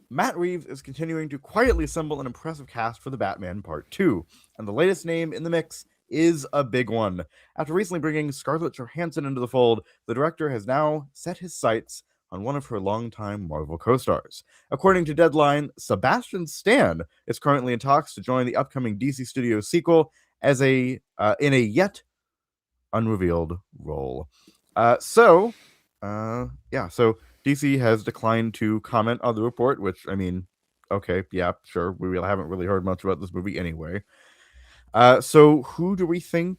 Matt Reeves is continuing to quietly assemble an impressive cast for The Batman Part 2, and the latest name in the mix is a big one. After recently bringing Scarlett Johansson into the fold, the director has now set his sights on one of her longtime Marvel co-stars. According to Deadline, Sebastian Stan is currently in talks to join the upcoming DC Studios sequel as in a yet unrevealed role. So DC has declined to comment on the report, which, I mean, okay, yeah, sure. We really haven't really heard much about this movie anyway. So who do we think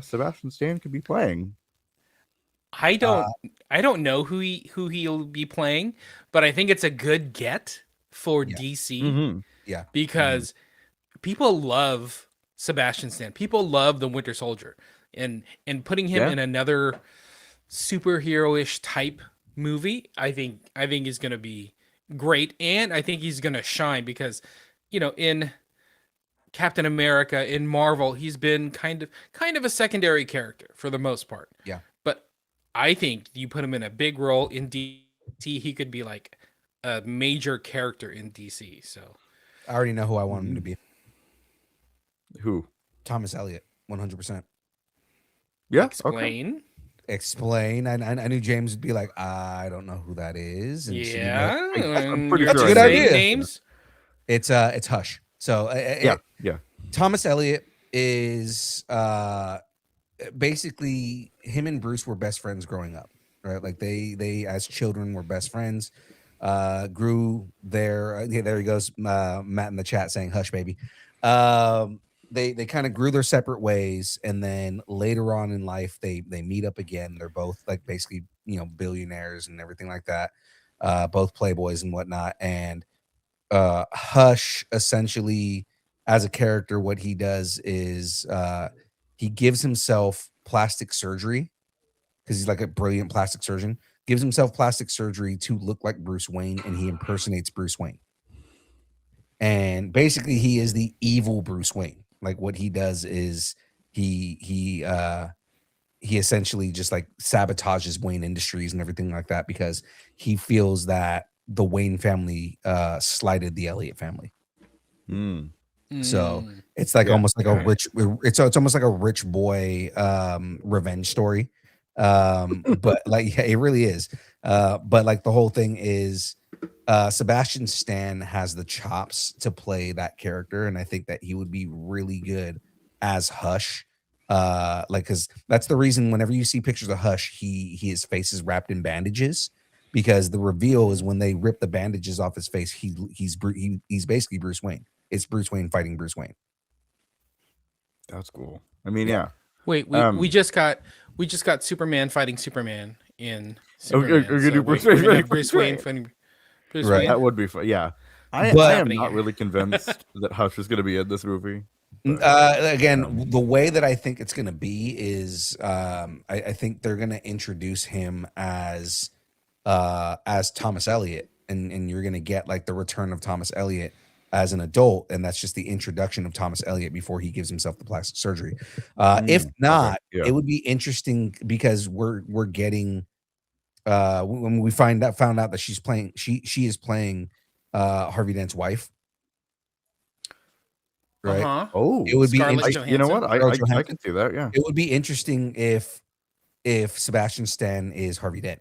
Sebastian Stan could be playing? I Uh, don't I don't know who he'll be playing, but I think it's a good get for yeah, DC Mm-hmm. yeah. because people love Sebastian Stan. People love the Winter Soldier, and putting him Yeah. in another superhero-ish type movie, I think is going to be great, and I think he's going to shine because, in Captain America, in Marvel, he's been kind of a secondary character for the most part. Yeah. But I think you put him in a big role in DC, he could be like a major character in DC. So I already know who I want him to Mm-hmm. be. Who? Thomas Elliott, 100%. Yeah. Okay. explain. Explain. I knew James would be like, I don't know who that is, and so you'd be like, Yeah, I'm and pretty you're that's a sure I good just know. saying idea. names. It's Hush. So Yeah. Yeah. Thomas Elliott is basically him and Bruce were best friends growing up, right? Like they as children were best friends. Grew their yeah, there he goes, Matt in the chat saying hush baby. They kind of grew their separate ways, and then later on in life they meet up again. They're both like basically billionaires and everything like that, both playboys and whatnot. And Hush essentially, as a character, what he does is he gives himself plastic surgery because he's like a brilliant plastic surgeon. Gives himself plastic surgery to look like Bruce Wayne, and he impersonates Bruce Wayne. And basically, he is the evil Bruce Wayne. Like what he does is he essentially just like sabotages Wayne Industries and everything like that because he feels that the Wayne family slighted the Elliott family. Mm. So Mm. it's like Yeah. almost like a rich it's almost like a rich boy revenge story. But like yeah, it really is. But like the whole thing is Sebastian Stan has the chops to play that character, and I think that he would be really good as Hush. Like because that's the reason whenever you see pictures of Hush, his face is wrapped in bandages because the reveal is when they rip the bandages off his face, he's basically Bruce Wayne. It's Bruce Wayne fighting Bruce Wayne. That's cool. I mean, Yeah. yeah. Wait, we just got Superman fighting Superman in Okay, Superman. So wait, we're gonna have Bruce Wayne fighting Bruce Right. Wayne. That would be fun. Yeah. What's I But am happening not here? really convinced that Hush is going to be in this movie. But, again, the way that I think it's going to be is I think they're going to introduce him as Thomas Elliott, and you're going to get like the return of Thomas Elliott as an adult, and that's just the introduction of Thomas Elliott before he gives himself the plastic surgery. If okay. not, Yeah. it would be interesting because we're getting when we found out that she is playing Harvey Dent's wife, right? Uh-huh. Oh, It would be Scarlett you know what? Johansson. Scarlett I Johansson. can see that. Yeah. It would be interesting if Sebastian Stan is Harvey Dent.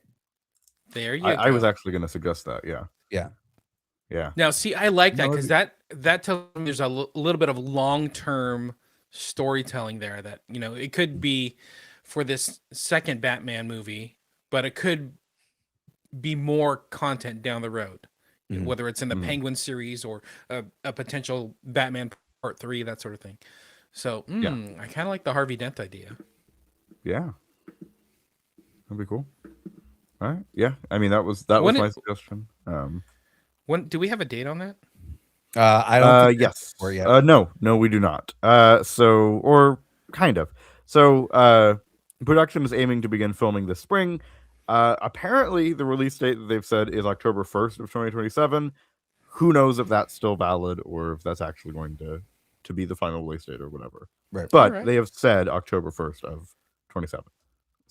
There you I was go. actually going to suggest that. Yeah. Yeah. Yeah. Now, see, I like that No, because that tells me there's a little bit of long-term storytelling there. That it could be for this second Batman movie, but it could be more content down the road, Mhm. whether it's in the Mhm. Penguin series or a potential Batman Part 3, that sort of thing. So, Yeah. I kind of like the Harvey Dent idea. Yeah. That'd be cool. All right. Yeah. I mean, that was When my it, suggestion. when do we have a date on that? I don't think Yes. for yet. No, we do not. Or kind of. So, production is aiming to begin filming this spring. Apparently, the release date that they've said is October 1st of 2027. Who knows if that's still valid or if that's actually going to be the final release date or whatever. Right. But Alright. they have said October 1st of 27.